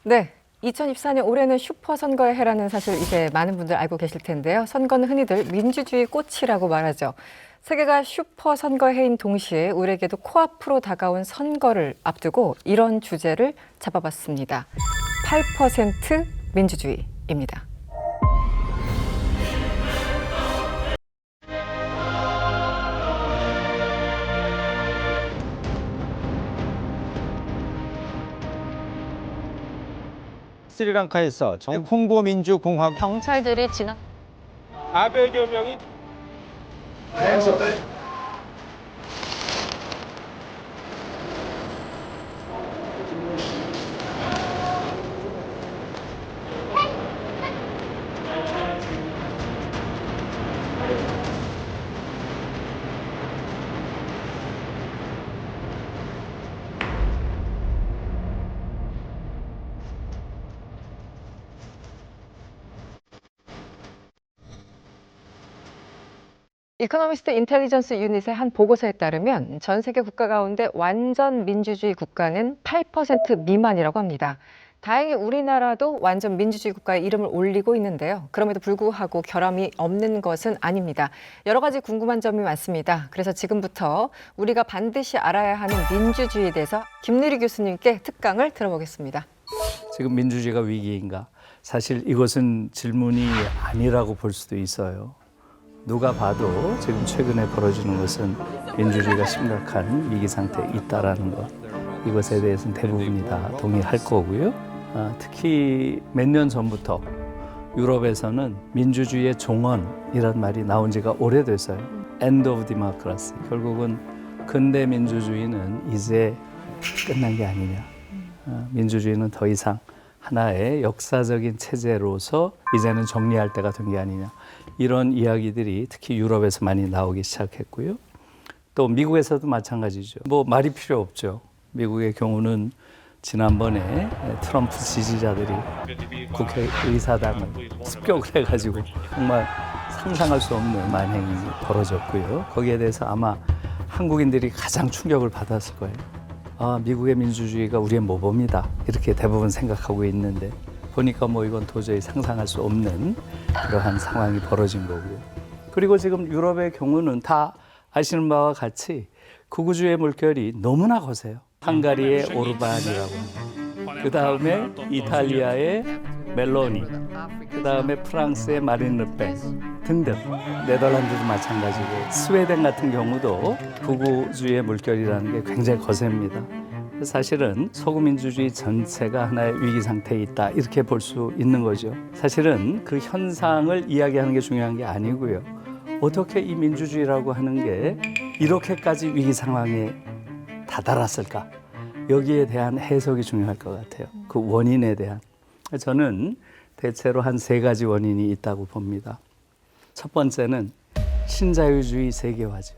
네. 2024년 올해는 슈퍼 선거의 해라는 사실 이제 많은 분들 알고 계실 텐데요. 선거는 흔히들 민주주의 꽃이라고 말하죠. 세계가 슈퍼 선거 해인 동시에 우리에게도 코앞으로 다가온 선거를 앞두고 이런 주제를 잡아봤습니다. 8% 민주주의입니다. 스리랑카에서 홍보민주공화국 경찰들이 지난 아베 개명이 이코노미스트 인텔리전스 유닛의 한 보고서에 따르면 전 세계 국가 가운데 완전 민주주의 국가는 8% 미만이라고 합니다. 다행히 우리나라도 완전 민주주의 국가의 이름을 올리고 있는데요. 그럼에도 불구하고 결함이 없는 것은 아닙니다. 여러 가지 궁금한 점이 많습니다. 그래서 지금부터 우리가 반드시 알아야 하는 민주주의에 대해서 김누리 교수님께 특강을 들어보겠습니다. 지금 민주주의가 위기인가? 사실 이것은 질문이 아니라고 볼 수도 있어요. 누가 봐도 지금 최근에 벌어지는 것은 민주주의가 심각한 위기 상태에 있다라는 것. 이것에 대해서는 대부분이 다 동의할 거고요. 특히 몇 년 전부터 유럽에서는 민주주의의 종언이라는 말이 나온 지가 오래됐어요. End of democracy. 결국은 근대 민주주의는 이제 끝난 게 아니냐. 민주주의는 더 이상 하나의 역사적인 체제로서 이제는 정리할 때가 된 게 아니냐. 이런 이야기들이 특히 유럽에서 많이 나오기 시작했고요. 또 미국에서도 마찬가지죠. 뭐 말이 필요 없죠. 미국의 경우는 지난번에 트럼프 지지자들이 국회의사당을 습격을 해가지고 정말 상상할 수 없는 만행이 벌어졌고요. 거기에 대해서 아마 한국인들이 가장 충격을 받았을 거예요. 아, 미국의 민주주의가 우리의 모범이다. 이렇게 대부분 생각하고 있는데 보니까 뭐 이건 도저히 상상할 수 없는 그러한 상황이 벌어진 거고요. 그리고 지금 유럽의 경우는 다 아시는 바와 같이 극우주의 물결이 너무나 거세요. 헝가리의 오르반이라고, 그 다음에 이탈리아의 멜로니, 그 다음에 프랑스의 마린 르펜 등등. 네덜란드도 마찬가지고 스웨덴 같은 경우도 극우주의 물결이라는 게 굉장히 거셉니다. 사실은 서구민주주의 전체가 하나의 위기 상태에 있다 이렇게 볼 수 있는 거죠. 사실은 그 현상을 이야기하는 게 중요한 게 아니고요. 어떻게 이 민주주의라고 하는 게 이렇게까지 위기 상황에 다다랐을까? 여기에 대한 해석이 중요할 것 같아요. 그 원인에 대한. 저는 대체로 한 세 가지 원인이 있다고 봅니다. 첫 번째는 신자유주의 세계화죠.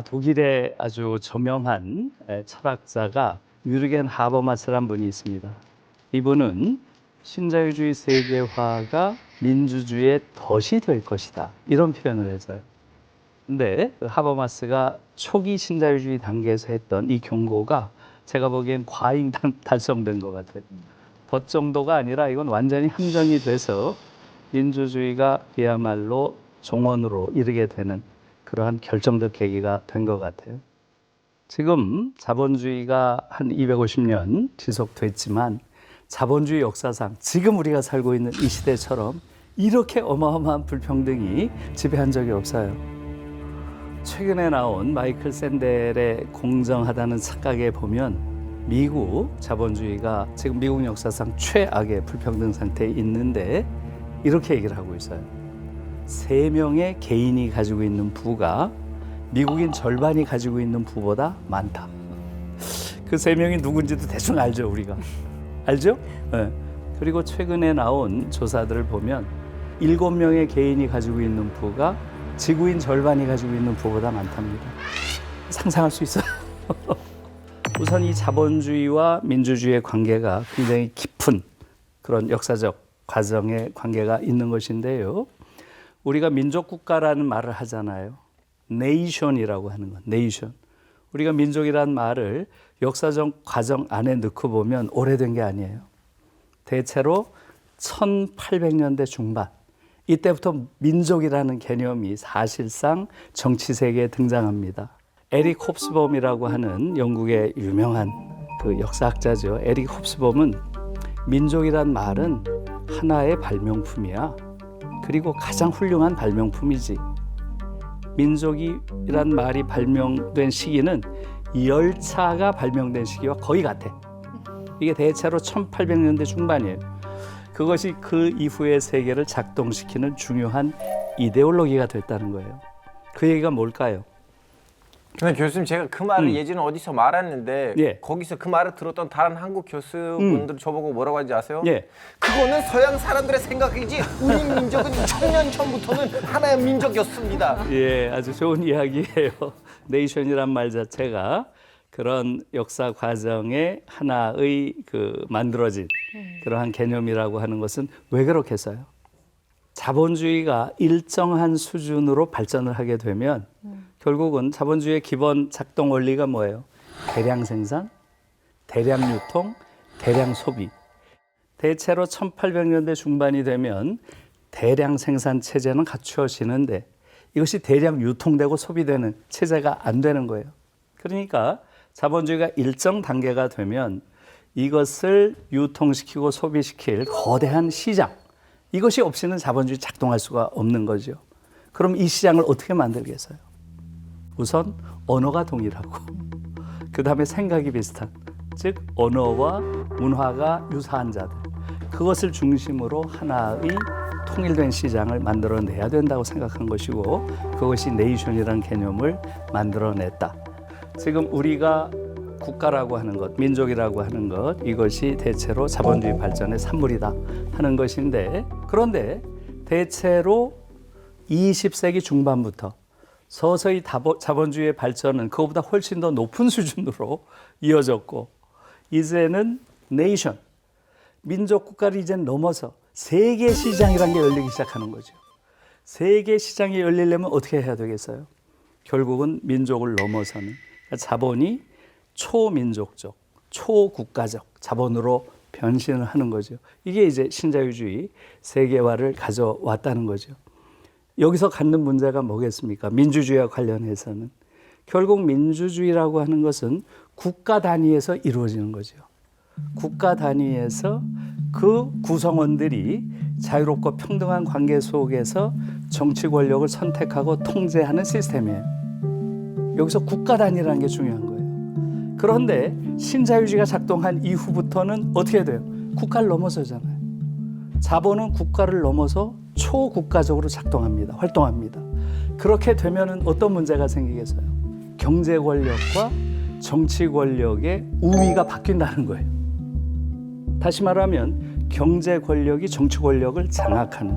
독일의 아주 저명한 철학자가 유르겐 하버마스라는 분이 있습니다. 이분은 신자유주의 세계화가 민주주의의 덫이 될 것이다. 이런 표현을 해서요. 근데 하버마스가 초기 신자유주의 단계에서 했던 이 경고가 제가 보기엔 과잉 달성된 것 같아요. 덫 정도가 아니라 이건 완전히 함정이 돼서 민주주의가 그야말로 종언으로 이르게 되는 그러한 결정적 계기가 된 것 같아요. 지금 자본주의가 한 250년 지속됐지만 자본주의 역사상 지금 우리가 살고 있는 이 시대처럼 이렇게 어마어마한 불평등이 지배한 적이 없어요. 최근에 나온 마이클 샌델의 공정하다는 착각에 보면 미국 자본주의가 지금 미국 역사상 최악의 불평등 상태에 있는데 이렇게 얘기를 하고 있어요. 3명의 개인이 가지고 있는 부가 미국인 절반이 가지고 있는 부보다 많다. 그 3명이 누군지도 대충 알죠, 우리가. 알죠? 네. 그리고 최근에 나온 조사들을 보면 7명의 개인이 가지고 있는 부가 지구인 절반이 가지고 있는 부보다 많답니다. 상상할 수 있어요. 우선 이 자본주의와 민주주의의 관계가 굉장히 깊은 그런 역사적 과정의 관계가 있는 것인데요. 우리가 민족국가라는 말을 하잖아요. 네이션이라고 하는 건 네이션. 우리가 민족이라는 말을 역사적 과정 안에 넣고 보면 오래된 게 아니에요. 대체로 1800년대 중반 이때부터 민족이라는 개념이 사실상 정치 세계에 등장합니다. 에릭 홉스범이라고 하는 영국의 유명한 그 역사학자죠. 에릭 홉스범은 민족이란 말은 하나의 발명품이야. 그리고 가장 훌륭한 발명품이지. 민족이란 말이 발명된 시기는 열차가 발명된 시기와 거의 같아. 이게 대체로 1800년대 중반이에요. 그것이 그 이후의 세계를 작동시키는 중요한 이데올로기가 됐다는 거예요. 그 얘기가 뭘까요? 근데 교수님 제가 그 말을 예전에 어디서 말했는데 예. 거기서 그 말을 들었던 다른 한국 교수분들 저보고 뭐라고 하는지 아세요? 예. 그거는 서양 사람들의 생각이지 우리 민족은 1000년 전부터는 하나의 민족이었습니다. 예, 아주 좋은 이야기예요. 네이션이란 말 자체가 그런 역사 과정의 하나의 그 만들어진 그러한 개념이라고 하는 것은 왜 그렇게 써요? 자본주의가 일정한 수준으로 발전을 하게 되면 결국은 자본주의의 기본 작동 원리가 뭐예요? 대량 생산, 대량 유통, 대량 소비. 대체로 1800년대 중반이 되면 대량 생산 체제는 갖추어지는데 이것이 대량 유통되고 소비되는 체제가 안 되는 거예요. 그러니까 자본주의가 일정 단계가 되면 이것을 유통시키고 소비시킬 거대한 시장, 이것이 없이는 자본주의 작동할 수가 없는 거죠. 그럼 이 시장을 어떻게 만들겠어요? 우선 언어가 동일하고 그 다음에 생각이 비슷한, 즉 언어와 문화가 유사한 자들, 그것을 중심으로 하나의 통일된 시장을 만들어내야 된다고 생각한 것이고, 그것이 네이션이라는 개념을 만들어냈다. 지금 우리가 국가라고 하는 것, 민족이라고 하는 것, 이것이 대체로 자본주의 발전의 산물이다 하는 것인데, 그런데 대체로 20세기 중반부터 서서히 자본주의의 발전은 그것보다 훨씬 더 높은 수준으로 이어졌고, 이제는 네이션, 민족 국가를 이제 넘어서 세계 시장이라는 게 열리기 시작하는 거죠. 세계 시장이 열리려면 어떻게 해야 되겠어요? 결국은 민족을 넘어서는, 자본이 초민족적, 초국가적 자본으로 변신을 하는 거죠. 이게 이제 신자유주의 세계화를 가져왔다는 거죠. 여기서 갖는 문제가 뭐겠습니까? 민주주의와 관련해서는 결국 민주주의라고 하는 것은 국가 단위에서 이루어지는 거죠. 국가 단위에서 그 구성원들이 자유롭고 평등한 관계 속에서 정치 권력을 선택하고 통제하는 시스템이에요. 여기서 국가 단위라는 게 중요한 거예요. 그런데 신자유주의가 작동한 이후부터는 어떻게 돼요? 국가를 넘어서잖아요. 자본은 국가를 넘어서 초국가적으로 작동합니다. 활동합니다. 그렇게 되면은 어떤 문제가 생기겠어요? 경제 권력과 정치 권력의 우위가 바뀐다는 거예요. 다시 말하면 경제 권력이 정치 권력을 장악하는,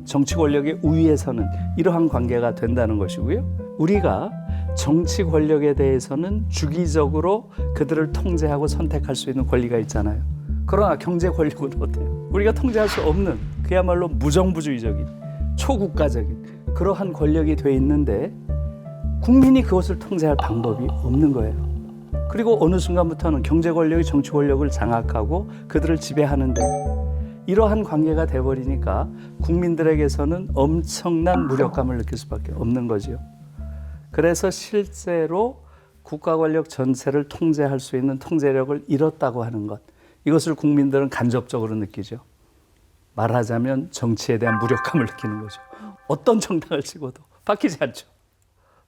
정치 권력의 우위에 서는 이러한 관계가 된다는 것이고요. 우리가 정치 권력에 대해서는 주기적으로 그들을 통제하고 선택할 수 있는 권리가 있잖아요. 그러나 경제 권력은 어때요? 우리가 통제할 수 없는 그야말로 무정부주의적인 초국가적인 그러한 권력이 돼 있는데 국민이 그것을 통제할 방법이 없는 거예요. 그리고 어느 순간부터는 경제 권력이 정치 권력을 장악하고 그들을 지배하는데, 이러한 관계가 돼버리니까 국민들에게서는 엄청난 무력감을 느낄 수밖에 없는 거죠. 그래서 실제로 국가 권력 전체를 통제할 수 있는 통제력을 잃었다고 하는 것, 이것을 국민들은 간접적으로 느끼죠. 말하자면 정치에 대한 무력감을 느끼는 거죠. 어떤 정당을 찍어도 바뀌지 않죠.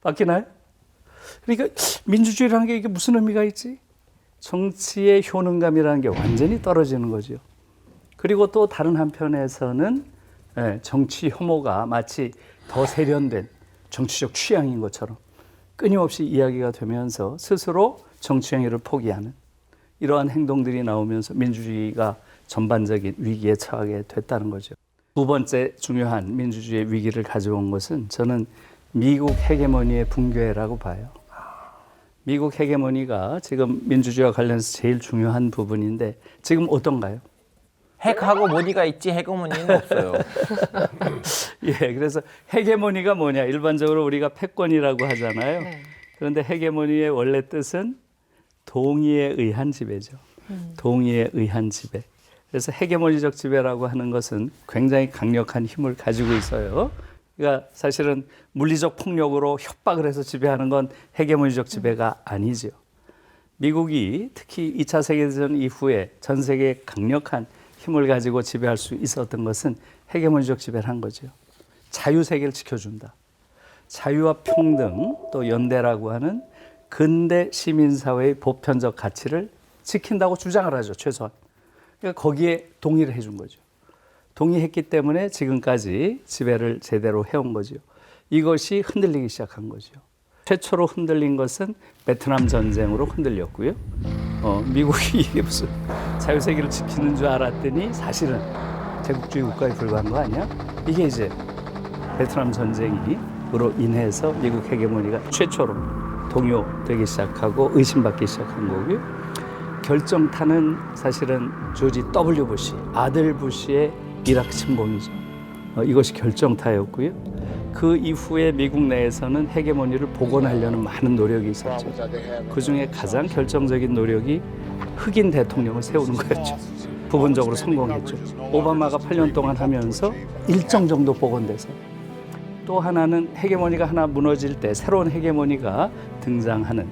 바뀌나요? 그러니까 민주주의라는 게 이게 무슨 의미가 있지? 정치의 효능감이라는 게 완전히 떨어지는 거죠. 그리고 또 다른 한편에서는 정치 혐오가 마치 더 세련된 정치적 취향인 것처럼 끊임없이 이야기가 되면서 스스로 정치 행위를 포기하는 이러한 행동들이 나오면서 민주주의가 전반적인 위기에 처하게 됐다는 거죠. 두 번째 중요한 민주주의의 위기를 가져온 것은 저는 미국 헤게모니의 붕괴라고 봐요. 미국 헤게모니가 지금 민주주의와 관련해서 제일 중요한 부분인데 지금 어떤가요? 핵하고 뭐니가 있지 헤게모니는 없어요. 예, 그래서 헤게모니가 뭐냐? 일반적으로 우리가 패권이라고 하잖아요. 네. 그런데 헤게모니의 원래 뜻은 동의에 의한 지배죠. 동의에 의한 지배. 그래서 헤게모니적 지배라고 하는 것은 굉장히 강력한 힘을 가지고 있어요. 그러니까 사실은 물리적 폭력으로 협박을 해서 지배하는 건 헤게모니적 지배가 아니죠. 미국이 특히 2차 세계대전 이후에 전 세계에 강력한 힘을 가지고 지배할 수 있었던 것은 헤게모니적 지배를 한 거죠. 자유세계를 지켜준다. 자유와 평등 또 연대라고 하는 근대 시민사회의 보편적 가치를 지킨다고 주장을 하죠. 최소한. 그러니까 거기에 동의를 해준 거죠. 동의했기 때문에 지금까지 지배를 제대로 해온 거죠. 이것이 흔들리기 시작한 거죠. 최초로 흔들린 것은 베트남 전쟁으로 흔들렸고요. 미국이 이게 무슨 자유세계를 지키는 줄 알았더니 사실은 제국주의 국가에 불과한 거 아니야? 이게 이제 베트남 전쟁으로 인해서 미국 헤게모니가 최초로 동요되기 시작하고 의심받기 시작한 거고요. 결정타는 사실은 조지 W. 부시, 아들 부시의 이라크 침공이죠. 이것이 결정타였고요. 그 이후에 미국 내에서는 헤게모니를 복원하려는 많은 노력이 있었죠. 그중에 가장 결정적인 노력이 흑인 대통령을 세우는 거였죠. 부분적으로 성공했죠. 오바마가 8년 동안 하면서 일정 정도 복원돼서. 또 하나는 헤게모니가 하나 무너질 때 새로운 헤게모니가 등장하는,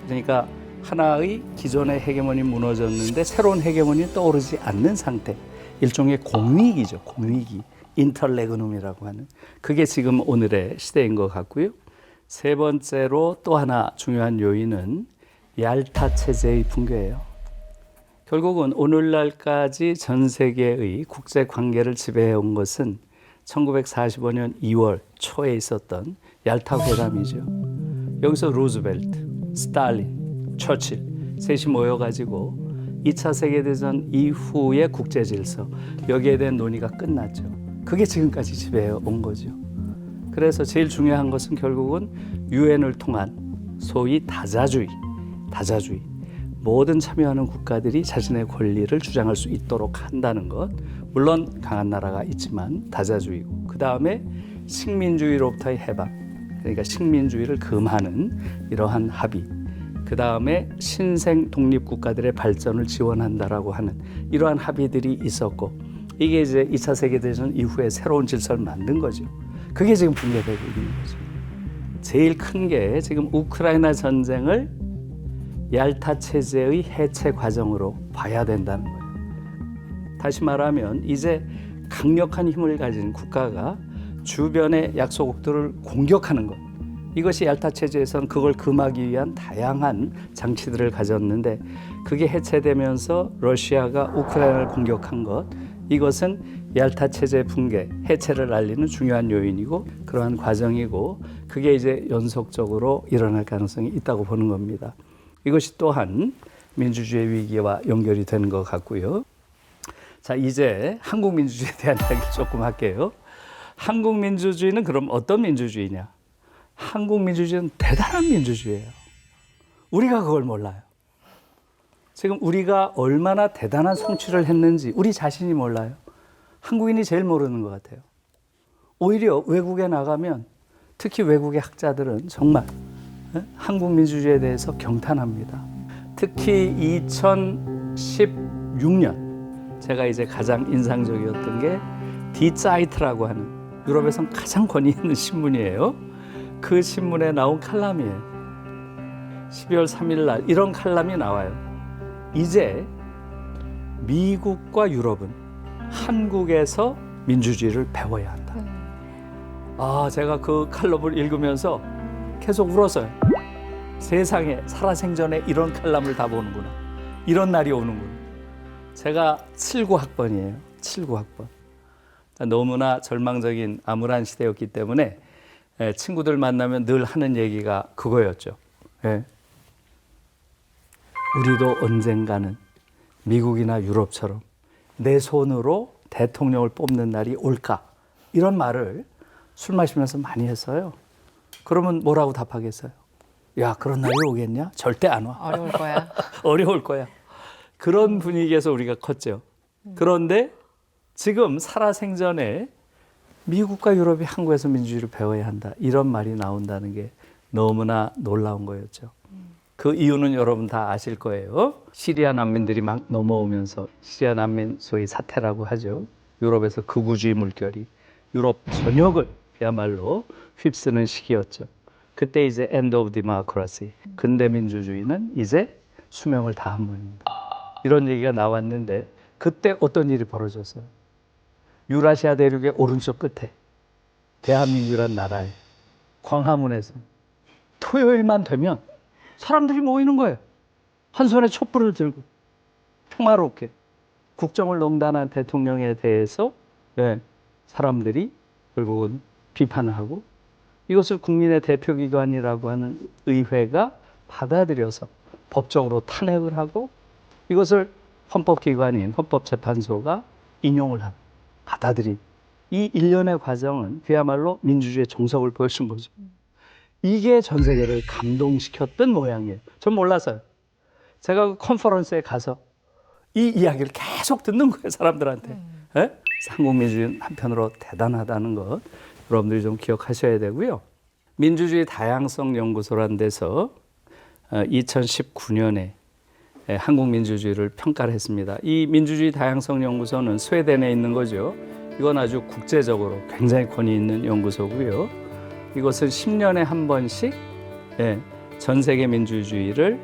그러니까 하나의 기존의 헤게모니 무너졌는데 새로운 헤게모니 떠오르지 않는 상태, 일종의 공위기죠. 공위기. 인터레그눔이라고 하는, 그게 지금 오늘의 시대인 것 같고요. 세 번째로 또 하나 중요한 요인은 얄타 체제의 붕괴예요. 결국은 오늘날까지 전 세계의 국제 관계를 지배해온 것은 1945년 2월 초에 있었던 얄타 회담이죠. 여기서 루즈벨트, 스탈린, 처칠 셋이 모여가지고 2차 세계대전 이후의 국제 질서, 여기에 대한 논의가 끝났죠. 그게 지금까지 지배해 온 거죠. 그래서 제일 중요한 것은 결국은 유엔을 통한 소위 다자주의. 모든 참여하는 국가들이 자신의 권리를 주장할 수 있도록 한다는 것. 물론 강한 나라가 있지만 다자주의고. 그 다음에 식민주의로부터의 해방. 그러니까 식민주의를 금하는 이러한 합의. 그 다음에 신생 독립국가들의 발전을 지원한다라고 하는 이러한 합의들이 있었고, 이게 이제 2차 세계대전 이후에 새로운 질서를 만든 거죠. 그게 지금 붕괴되고 있는 거죠. 제일 큰 게 지금 우크라이나 전쟁을 얄타 체제의 해체 과정으로 봐야 된다는 거예요. 다시 말하면 이제 강력한 힘을 가진 국가가 주변의 약소국들을 공격하는 것. 이것이 얄타 체제에서는 그걸 금하기 위한 다양한 장치들을 가졌는데, 그게 해체되면서 러시아가 우크라이나를 공격한 것, 이것은 얄타 체제 붕괴, 해체를 알리는 중요한 요인이고 그러한 과정이고, 그게 이제 연속적으로 일어날 가능성이 있다고 보는 겁니다. 이것이 또한 민주주의 위기와 연결이 되는 것 같고요. 자, 이제 한국 민주주의에 대한 이야기 조금 할게요. 한국 민주주의는 그럼 어떤 민주주의냐? 한국 민주주의는 대단한 민주주의예요. 우리가 그걸 몰라요. 지금 우리가 얼마나 대단한 성취를 했는지 우리 자신이 몰라요. 한국인이 제일 모르는 것 같아요. 오히려 외국에 나가면, 특히 외국의 학자들은 정말 한국 민주주의에 대해서 경탄합니다. 특히 2016년 제가 이제 가장 인상적이었던 게 디자이트라고 하는 유럽에선 가장 권위 있는 신문이에요. 그 신문에 나온 칼럼이에요. 12월 3일 날 이런 칼럼이 나와요. 이제 미국과 유럽은 한국에서 민주주의를 배워야 한다. 제가 그 칼럼을 읽으면서 계속 울었어요. 세상에 살아생전에 이런 칼럼을 다 보는구나. 이런 날이 오는구나. 제가 79학번이에요. 79학번. 너무나 절망적인 암울한 시대였기 때문에 친구들 만나면 늘 하는 얘기가 그거였죠. 우리도 언젠가는 미국이나 유럽처럼 내 손으로 대통령을 뽑는 날이 올까? 이런 말을 술 마시면서 많이 했어요. 그러면 뭐라고 답하겠어요? 야, 그런 날이 오겠냐? 절대 안 와. 어려울 거야. 어려울 거야. 그런 분위기에서 우리가 컸죠. 그런데 지금 살아생전에 미국과 유럽이 한국에서 민주주의를 배워야 한다. 이런 말이 나온다는 게 너무나 놀라운 거였죠. 그 이유는 여러분 다 아실 거예요. 시리아 난민들이 막 넘어오면서 시리아 난민 소위 사태라고 하죠. 유럽에서 극우주의 물결이 유럽 전역을 그야말로 휩쓰는 시기였죠. 그때 이제 end of democracy, 근대 민주주의는 이제 수명을 다한 모양입니다. 이런 얘기가 나왔는데 그때 어떤 일이 벌어졌어요? 유라시아 대륙의 오른쪽 끝에 대한민국이란 나라에 광화문에서 토요일만 되면 사람들이 모이는 거예요. 한 손에 촛불을 들고 평화롭게 국정을 농단한 대통령에 대해서 사람들이 결국은 비판을 하고 이것을 국민의 대표기관이라고 하는 의회가 받아들여서 법적으로 탄핵을 하고 이것을 헌법기관인 헌법재판소가 인용을 하고 받아들인 이 일련의 과정은 그야말로 민주주의의 정석을 보여준 거죠. 이게 전 세계를 감동시켰던 모양이에요. 전 몰랐어요. 제가 그 컨퍼런스에 가서 이 이야기를 계속 듣는 거예요, 사람들한테. 예? 한국민주주의는 한편으로 대단하다는 것 여러분들이 좀 기억하셔야 되고요. 민주주의 다양성 연구소라는 데서 2019년에 한국 민주주의를 평가를 했습니다. 이 민주주의 다양성 연구소는 스웨덴에 있는 거죠. 이건 아주 국제적으로 굉장히 권위 있는 연구소고요. 이것은 10년에 한 번씩 전 세계 민주주의를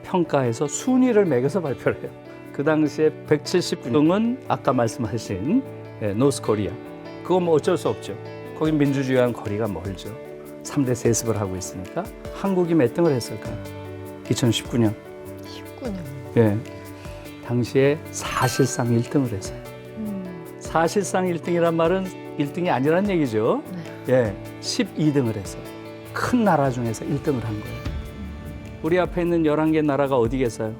평가해서 순위를 매겨서 발표를 해요. 그 당시에 179등은 아까 말씀하신 노스코리아. 그건 뭐 어쩔 수 없죠. 거긴 민주주의와는 거리가 멀죠. 3대 세습을 하고 있으니까. 한국이 몇 등을 했을까요? 2019년. 19년. 예. 당시에 사실상 1등을 했어요. 사실상 1등이란 말은 1등이 아니란 얘기죠. 예. 12등을 했어요. 큰 나라 중에서 1등을 한 거예요. 우리 앞에 있는 11개 나라가 어디겠어요?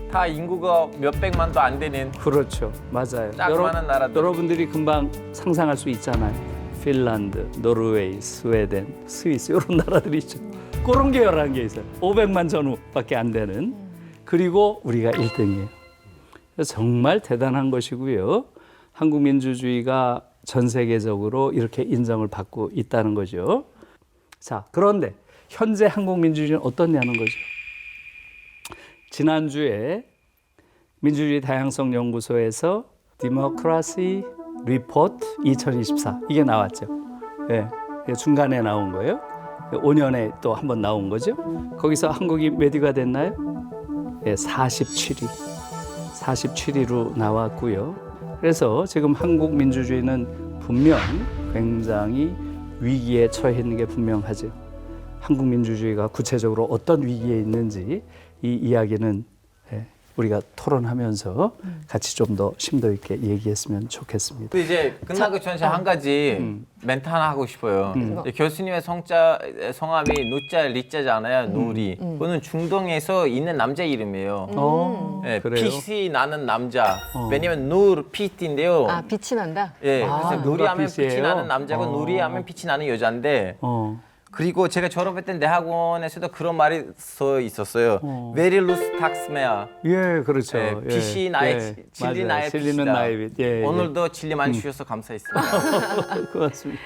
다 인구가 몇백만도 안 되는 그렇죠. 맞아요. 조그마한 나라들. 여러분들이 금방 상상할 수 있잖아요. 핀란드, 노르웨이, 스웨덴, 스위스 이런 나라들이 있죠. 그런 게 11개 있어요. 500만 전후밖에 안 되는. 그리고 우리가 1등이에요. 정말 대단한 것이고요. 한국 민주주의가 전 세계적으로 이렇게 인정을 받고 있다는 거죠. 자, 그런데 현재 한국 민주주의는 어떻냐는 거죠. 지난주에 민주주의 다양성 연구소에서 Democracy Report 2024 이게 나왔죠. 예, 중간에 나온 거예요. 5년에 또 한 번 나온 거죠. 거기서 한국이 몇 위가 됐나요? 예, 47위. 47위로 나왔고요. 그래서 지금 한국 민주주의는 분명 굉장히 위기에 처해 있는 게 분명하죠. 한국 민주주의가 구체적으로 어떤 위기에 있는지 이 이야기는 우리가 토론하면서 같이 좀 더 심도 있게 얘기했으면 좋겠습니다. 또 이제 끝나기 전에 한 가지 멘트 하나 하고 싶어요. 교수님의 성함이 누자 리자잖아요. 누리. 그거는 중동에서 있는 남자 이름이에요. 네, 그래요? 빛이 나는 남자. 왜냐면 누르 빛인데요. 아, 빛이 난다? 예, 그래서 누리 누가 하면 빛이 빛이에요? 나는 남자고 누리 하면 빛이 나는 여자인데. 그리고 제가 졸업했던 대학원에서도 그런 말이 써 있었어요. Very loose taxmea. 예, 그렇죠. 예, 빛이 나의 진리 맞아요. 나의 진리는 빛이다. 나의 빛. 예, 오늘도 진리 많이 주셔서 감사했습니다. 고맙습니다.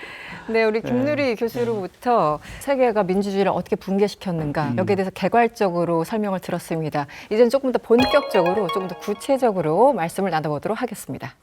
네, 우리 김누리 교수로부터 세계가 민주주의를 어떻게 붕괴시켰는가 여기에 대해서 개괄적으로 설명을 들었습니다. 이제는 조금 더 본격적으로, 조금 더 구체적으로 말씀을 나눠보도록 하겠습니다.